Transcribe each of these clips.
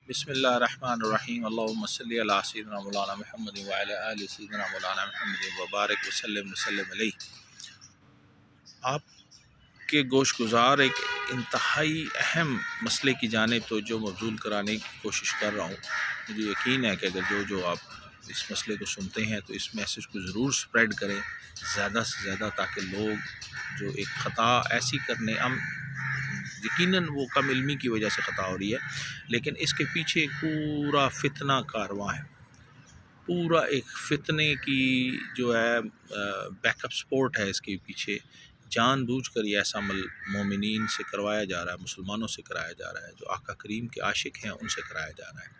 بسم اللہ الرحمن الرحیم اللہم صلی علی سیدنا مولانا محمد وعلی آل سیدنا مولانا محمد وبارک وسلم علیہ۔ آپ کے گوش گزار ایک انتہائی اہم مسئلے کی جانب توجہ مبذول کرانے کی کوشش کر رہا ہوں۔ مجھے یقین ہے کہ اگر جو آپ اس مسئلے کو سنتے ہیں تو اس میسیج کو ضرور سپریڈ کریں زیادہ سے زیادہ، تاکہ لوگ جو ایک خطا ایسی کرنے یقیناً وہ کم علمی کی وجہ سے خطا ہو رہی ہے، لیکن اس کے پیچھے ایک پورا فتنہ کارواں ہے، پورا ایک فتنے کی جو ہے بیک اپ سپورٹ ہے اس کے پیچھے۔ جان بوجھ کر یہ ایسا عمل مومنین سے کروایا جا رہا ہے، مسلمانوں سے کرایا جا رہا ہے، جو آقا کریم کے عاشق ہیں ان سے کرایا جا رہا ہے،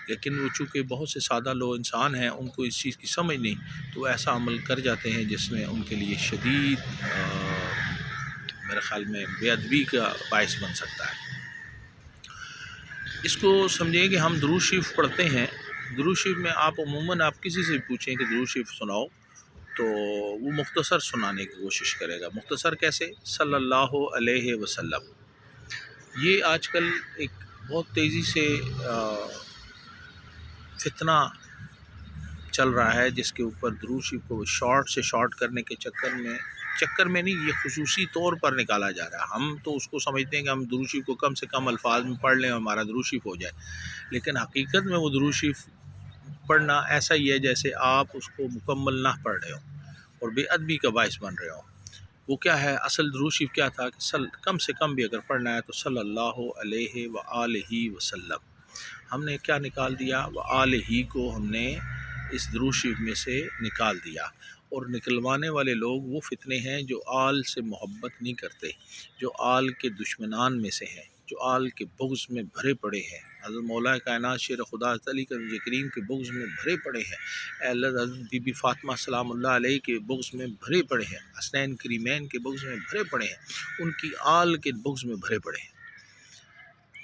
لیکن وہ چونکہ بہت سے سادہ لوگ انسان ہیں، ان کو اس چیز کی سمجھ نہیں، تو وہ ایسا عمل کر جاتے ہیں جس میں ان کے لیے شدید میرے خیال میں بے ادبی کا باعث بن سکتا ہے۔ اس کو سمجھیں کہ ہم درود شریف پڑھتے ہیں، درود شریف میں آپ عموماً آپ کسی سے پوچھیں کہ درود شریف سناؤ تو وہ مختصر سنانے کی کوشش کرے گا۔ مختصر کیسے؟ صلی اللہ علیہ وسلم۔ یہ آج کل ایک بہت تیزی سے فتنہ چل رہا ہے، جس کے اوپر درود شریف کو شارٹ سے شارٹ کرنے کے چکر میں نہیں، یہ خصوصی طور پر نکالا جا رہا ہے۔ ہم تو اس کو سمجھتے ہیں کہ ہم درود شریف کو کم سے کم الفاظ میں پڑھ لیں اور ہمارا درود شریف ہو جائے، لیکن حقیقت میں وہ درود شریف پڑھنا ایسا ہی ہے جیسے آپ اس کو مکمل نہ پڑھ رہے ہوں اور بے ادبی کا باعث بن رہے ہوں۔ وہ کیا ہے؟ اصل درود شریف کیا تھا کہ کم سے کم بھی اگر پڑھنا ہے تو صلی اللہ علیہ وآلہ وسلم۔ ہم نے کیا نکال دیا؟ وآلہ کو ہم نے اس درود شریف میں سے نکال دیا، اور نکلوانے والے لوگ وہ فتنے ہیں جو آل سے محبت نہیں کرتے، جو آل کے دشمنان میں سے ہیں، جو آل کے بغض میں بھرے پڑے ہیں۔ حضرت مولا کائنات شیر خدا حضرت علی کریم کے بغض میں بھرے پڑے ہیں، حضرت بی بی فاطمہ سلام اللہ علیہ کے بغض میں بھرے پڑے ہیں، حسنین کریمین کے بغض میں بھرے پڑے ہیں، ان کی آل کے بغض میں بھرے پڑے ہیں۔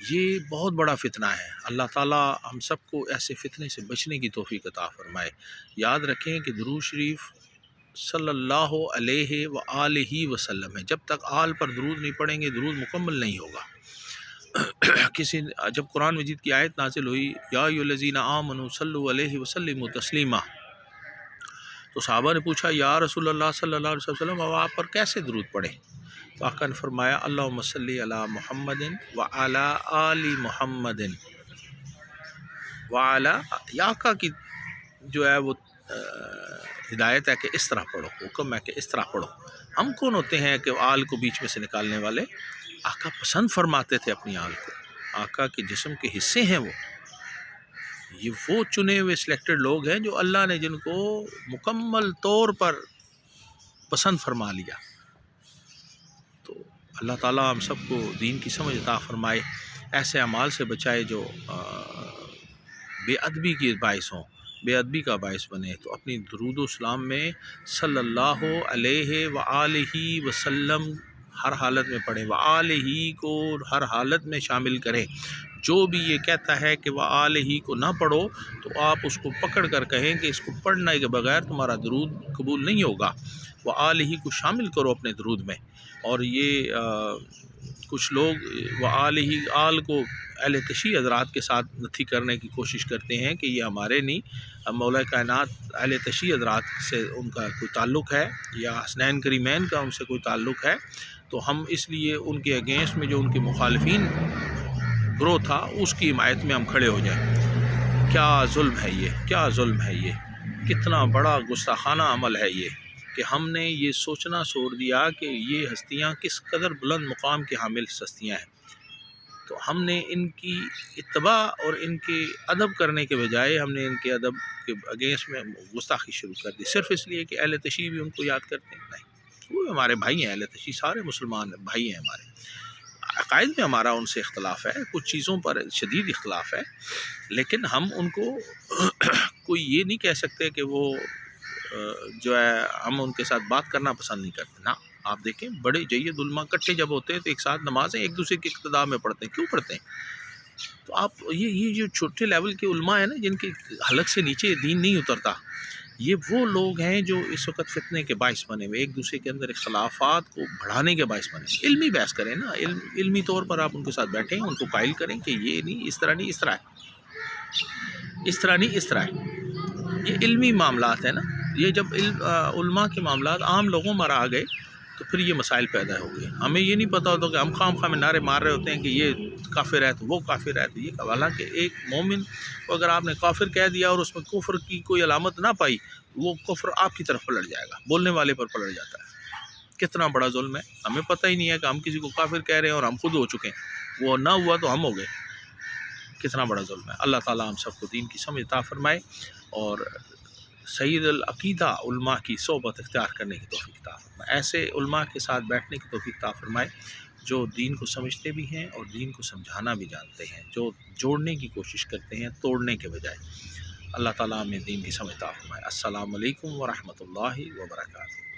یہ بہت بڑا فتنہ ہے۔ اللہ تعالیٰ ہم سب کو ایسے فتنے سے بچنے کی توفیق عطا فرمائے۔ یاد رکھیں کہ درود شریف صلی اللہ علیہ وآلہ وسلم ہے۔ جب تک آل پر درود نہیں پڑھیں گے درود مکمل نہیں ہوگا۔ جب قرآن مجید کی آیت نازل ہوئی یا ایھا الذین آمنوا صلوا علیہ وسلموا تسلیما، تو صحابہ نے پوچھا یا رسول اللہ صلی اللہ علیہ وسلم اب آپ پر کیسے درود پڑھیں؟ تو آقا نے فرمایا اللہم صلی علی محمد وعلی آل محمد وعلی، آقا کی جو ہے وہ ہدایت ہے کہ اس طرح پڑھو، حکم ہے کہ اس طرح پڑھو۔ ہم کون ہوتے ہیں کہ آل کو بیچ میں سے نکالنے والے؟ آقا پسند فرماتے تھے اپنی آل کو، آقا کے جسم کے حصے ہیں یہ وہ چنے ہوئے سلیکٹڈ لوگ ہیں جو اللہ نے جن کو مکمل طور پر پسند فرما لیا۔ تو اللہ تعالیٰ ہم سب کو دین کی سمجھ عطا فرمائے، ایسے اعمال سے بچائے جو بے ادبی کے باعث ہوں، بے ادبی کا باعث بنے۔ تو اپنی درود و سلام میں صلی اللہ علیہ وآلہ وسلم ہر حالت میں پڑھیں، وآلہ کو ہر حالت میں شامل کریں۔ جو بھی یہ کہتا ہے کہ وآلہ کو نہ پڑھو تو آپ اس کو پکڑ کر کہیں کہ اس کو پڑھنے کے بغیر تمہارا درود قبول نہیں ہوگا، وآلہ کو شامل کرو اپنے درود میں۔ اور یہ کچھ لوگ وآلہ آل کو اہل تشیع حضرات کے ساتھ نتھی کرنے کی کوشش کرتے ہیں کہ یہ ہمارے نہیں، مولا کائنات اہل تشیع حضرات سے ان کا کوئی تعلق ہے یا حسنین کریمین کا ان سے کوئی تعلق ہے، تو ہم اس لیے ان کے اگینسٹ میں جو ان کے مخالفین گروہ تھا اس کی حمایت میں ہم کھڑے ہو جائیں۔ کیا ظلم ہے یہ، کیا ظلم ہے یہ، کتنا بڑا گستاخانہ عمل ہے یہ کہ ہم نے یہ سوچنا چھوڑ دیا کہ یہ ہستیاں کس قدر بلند مقام کے حامل ہستیاں ہیں، تو ہم نے ان کی اتباع اور ان کے ادب کرنے کے بجائے ہم نے ان کے ادب کے اگینسٹ میں گستاخی شروع کر دی، صرف اس لیے کہ اہل تشیع بھی ان کو یاد کرتے ہیں۔ نہیں، وہ ہمارے بھائی ہیں، اہل تشیع سارے مسلمان بھائی ہیں ہمارے، عقائد میں ہمارا ان سے اختلاف ہے، کچھ چیزوں پر شدید اختلاف ہے، لیکن ہم ان کو کوئی یہ نہیں کہہ سکتے کہ وہ جو ہے ہم ان کے ساتھ بات کرنا پسند نہیں کرتے۔ نا، آپ دیکھیں بڑے جید علماء کٹھے جب ہوتے ہیں تو ایک ساتھ نمازیں ایک دوسرے کی اقتداء میں پڑھتے ہیں، کیوں پڑھتے ہیں؟ تو آپ یہ جو چھوٹے لیول کے علماء ہیں نا، جن کے حلق سے نیچے دین نہیں اترتا، یہ وہ لوگ ہیں جو اس وقت فتنے کے باعث بنے ہوئے، ایک دوسرے کے اندر اختلافات کو بڑھانے کے باعث بنے ہوئے۔ علمی بحث کریں نا، علمی طور پر آپ ان کے ساتھ بیٹھیں، ان کو قائل کریں کہ یہ نہیں، اس طرح نہیں، اس طرح ہے، اس طرح نہیں، اس طرح ہے۔ یہ علمی معاملات ہیں نا، یہ جب علماء کے معاملات عام لوگوں میں آ گئے تو پھر یہ مسائل پیدا ہو گئے۔ ہمیں یہ نہیں پتہ ہوتا کہ ہم خواہ میں نعرے مار رہے ہوتے ہیں کہ یہ کافر ہے تو وہ کافر ہے تو یہ، حالانکہ ایک مومن کو اگر آپ نے کافر کہہ دیا اور اس میں کفر کی کوئی علامت نہ پائی، وہ کفر آپ کی طرف پلٹ جائے گا، بولنے والے پر پلٹ جاتا ہے۔ کتنا بڑا ظلم ہے، ہمیں پتہ ہی نہیں ہے کہ ہم کسی کو کافر کہہ رہے ہیں اور ہم خود ہو چکے ہیں، وہ نہ ہوا تو ہم ہو گئے۔ کتنا بڑا ظلم ہے۔ اللہ تعالیٰ ہم سب کو دین کی سمجھ عطا فرمائے اور سید العقیدہ علماء کی صحبت اختیار کرنے کی توفیق عطا فرمائے، ایسے علماء کے ساتھ بیٹھنے کی توفیق عطا فرمائے جو دین کو سمجھتے بھی ہیں اور دین کو سمجھانا بھی جانتے ہیں، جو جوڑنے کی کوشش کرتے ہیں توڑنے کے بجائے۔ اللہ تعالیٰ ہمیں دین کی سمجھ عطا فرمائے۔ السلام علیکم ورحمۃ اللہ وبرکاتہ۔